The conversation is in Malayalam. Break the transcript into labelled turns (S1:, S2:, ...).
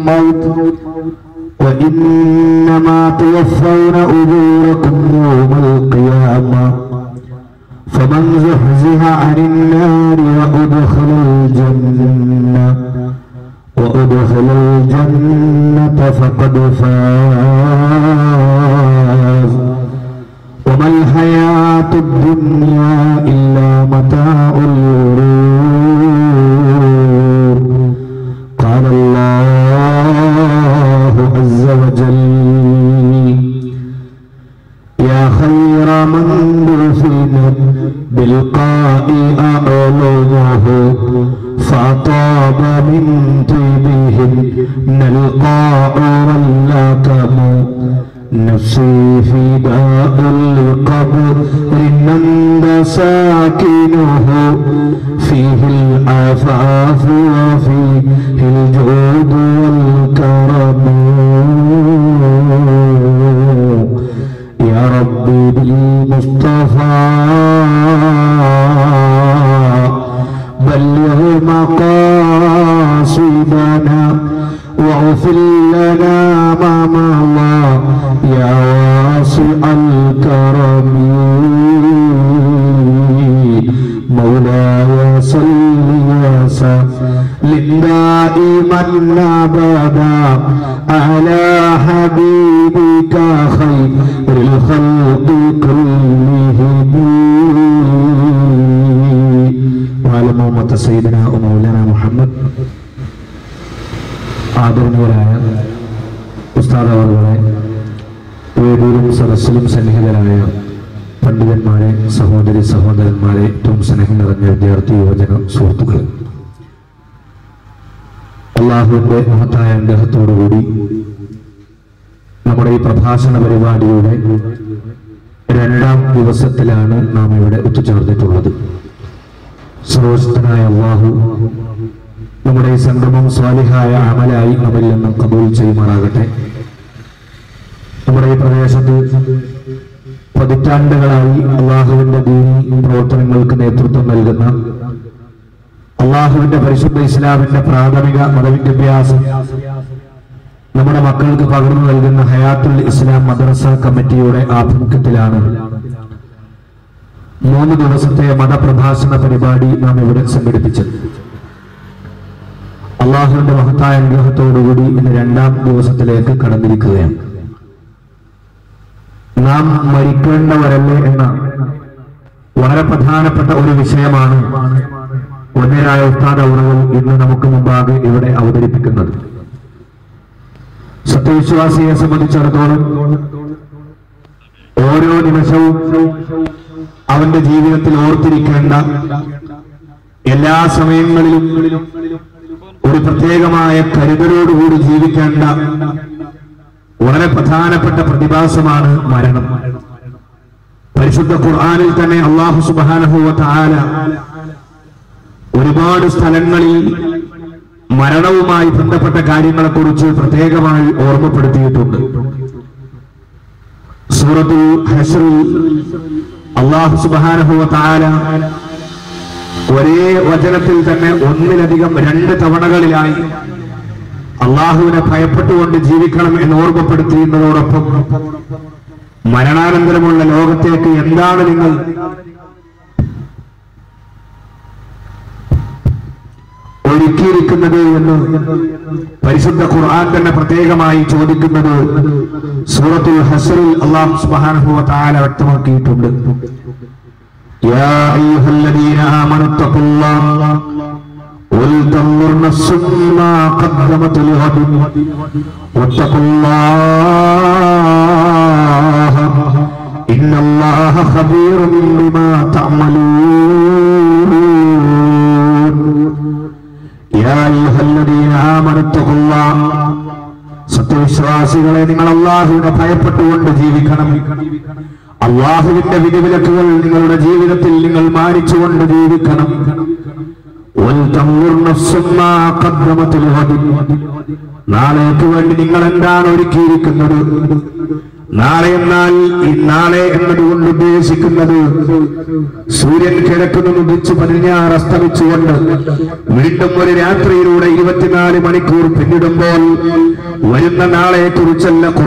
S1: الموت وإنما توفون أجوركم يوم القيامة فمن زحزح عن النار وأدخل الجنة فقد فاز وما الحياة الدنيا إلا متاع الغرور قال الله عز وجل يا خير من دفن بالقاء أعلمه فأطاب من طيبهم القاء واللكم نفسي فداء القبر أنت ساكنه فيه العفاف وفيه الجود والكرم يا ربي بالمصطفى بلغ مقاصدنا واغفر لنا ما مضى يا واسع الكرم مولاي صل وسلم دائما ابدا على حبيبك خير الخلق كلهم وعلى أمة سيدنا ومولانا محمد. ആദരണീയരായ ഉസ്താദ് അവറുകളെ, വേദിയിലും സദസ്സിലും സന്നിഹിതരായ പണ്ഡിതന്മാരെ, സഹോദരി സഹോദരന്മാരെ, ഏറ്റവും സ്നേഹം നിറഞ്ഞ വിദ്യാർത്ഥി യുവജന സുഹൃത്തുക്കൾ, അള്ളാഹുവിന്റെ മഹത്തായ അനുഗ്രഹത്തോടുകൂടി നമ്മുടെ ഈ പ്രഭാഷണ പരിപാടിയുടെ 2ാം ദിവസത്തിലാണ് നാം ഇവിടെ ഒത്തുചേർന്നിട്ടുള്ളത്. സർവശക്തനായ അല്ലാഹു നമ്മുടെ ഈ സംഗമം സ്വാലിഹായ അമലായി നമ്മിൽ നിന്ന് കബൂൽ ചെയ്യുമാറാകട്ടെ. നമ്മുടെ ഈ പ്രദേശത്ത് പതിറ്റാണ്ടുകളായി അള്ളാഹുവിന്റെ ദീനി പ്രവർത്തനങ്ങൾക്ക് നേതൃത്വം നൽകുന്ന, അള്ളാഹുവിന്റെ പരിശുദ്ധ ഇസ്ലാമിന്റെ പ്രാഥമിക മതവിദ്യാഭ്യാസം നമ്മുടെ മക്കൾക്ക് പകർന്നു നൽകുന്ന ഹയാത്തുൽ ഇസ്ലാം മദ്രസ കമ്മിറ്റിയുടെ ആഭിമുഖ്യത്തിലാണ് 3 ദിവസത്തെ മതപ്രഭാഷണ പരിപാടി നാം ഇവിടെ സംഘടിപ്പിച്ചത്. അള്ളാഹുവിന്റെ മഹത്തായ അനുഗ്രഹത്തോടുകൂടി ഇന്ന് 2ാം ദിവസത്തിലേക്ക് കടന്നിരിക്കുകയാണ്. നാം മരിക്കേണ്ടവരല്ലേ എന്ന വളരെ പ്രധാനപ്പെട്ട ഒരു വിഷയമാണ് ഒന്നരായ ഉസ്താദ് അവറുകൾ ഇന്ന് നമുക്ക് മുമ്പാകെ ഇവിടെ അവതരിപ്പിക്കുന്നത്. സത്യവിശ്വാസിയെ സംബന്ധിച്ചിടത്തോളം ഓരോ നിമിഷവും അവന്റെ ജീവിതത്തിൽ ഓർത്തിരിക്കേണ്ട, എല്ലാ സമയങ്ങളിലും ഒരു പ്രത്യേകമായ കരുതലോടുകൂടി ജീവിക്കേണ്ട വളരെ പ്രധാനപ്പെട്ട പ്രതിഭാസമാണ് മരണം. പരിശുദ്ധ ഖുർആനിൽ തന്നെ അല്ലാഹു സുബ്ഹാനഹു വ തആല ഒരുപാട് സ്ഥലങ്ങളിൽ മരണവുമായി ബന്ധപ്പെട്ട കാര്യങ്ങളെക്കുറിച്ച് പ്രത്യേകമായി ഓർമ്മപ്പെടുത്തിയിട്ടുണ്ട്. സൂറത്തുൽ ഹശ്റിൽ അല്ലാഹു സുബ്ഹാനഹു വ തആല ഒരേ വചനത്തിൽ തന്നെ ഒന്നിലധികം 2 തവണകളിലായി അള്ളാഹുവിനെ ഭയപ്പെട്ടുകൊണ്ട് ജീവിക്കണം എന്ന് ഓർമ്മപ്പെടുത്തിയിരുന്നതോടൊപ്പം മരണാനന്തരമുള്ള ലോകത്തേക്ക് എന്താണ് നിങ്ങൾ ഒരുക്കിയിരിക്കുന്നത് എന്ന് പരിശുദ്ധ ഖുർആൻ തന്നെ പ്രത്യേകമായി ചോദിക്കുന്നത് സൂറത്തുൽ ഹശ്റിൽ അല്ലാഹു സുബ്ഹാനഹു വ തആല വ്യക്തമാക്കിയിട്ടുണ്ട്. യാ അയ്യുഹല്ലദീന ആമനു തഖുല്ലാഹ വൽതൻദുർ നഫ്സും മാ ഖദ്ദമത് ലിഗദിൻ വത്തഖുല്ലാഹ ഇന്നല്ലാഹ ഖബീറുൻ ബിമാ തഅമലൂൻ. യാ അയ്യുഹല്ലദീന ആമനു തഖുല്ലാഹ, സത്യവിശ്വാസികളെ, നിങ്ങൾ അല്ലാഹുവിനെ ഭയപ്പെട്ടുകൊണ്ട് ജീവിക്കണം. അല്ലാഹുവിന്റെ വിധിവിലക്കുകൾ നിങ്ങളുടെ ജീവിതത്തിൽ നിങ്ങൾ മാനിച്ചുകൊണ്ട് ജീവിക്കണം. നാളേക്ക് വേണ്ടി നിങ്ങൾ എന്താണ് ഒരുക്കിയിരിക്കുന്നത്, നാളെ എന്നാൽ ഈ നാളെ എന്നതുകൊണ്ട് ഉദ്ദേശിക്കുന്നത് സൂര്യൻ കിഴക്കുനിന്ന് ഉദിച്ച് 16 അസ്തമിച്ചുകൊണ്ട് വീണ്ടും ഒരു രാത്രിയിലൂടെ 24 മണിക്കൂർ പിന്നിടുമ്പോൾ വരുന്ന നാളെ കുറിച്ചല്ല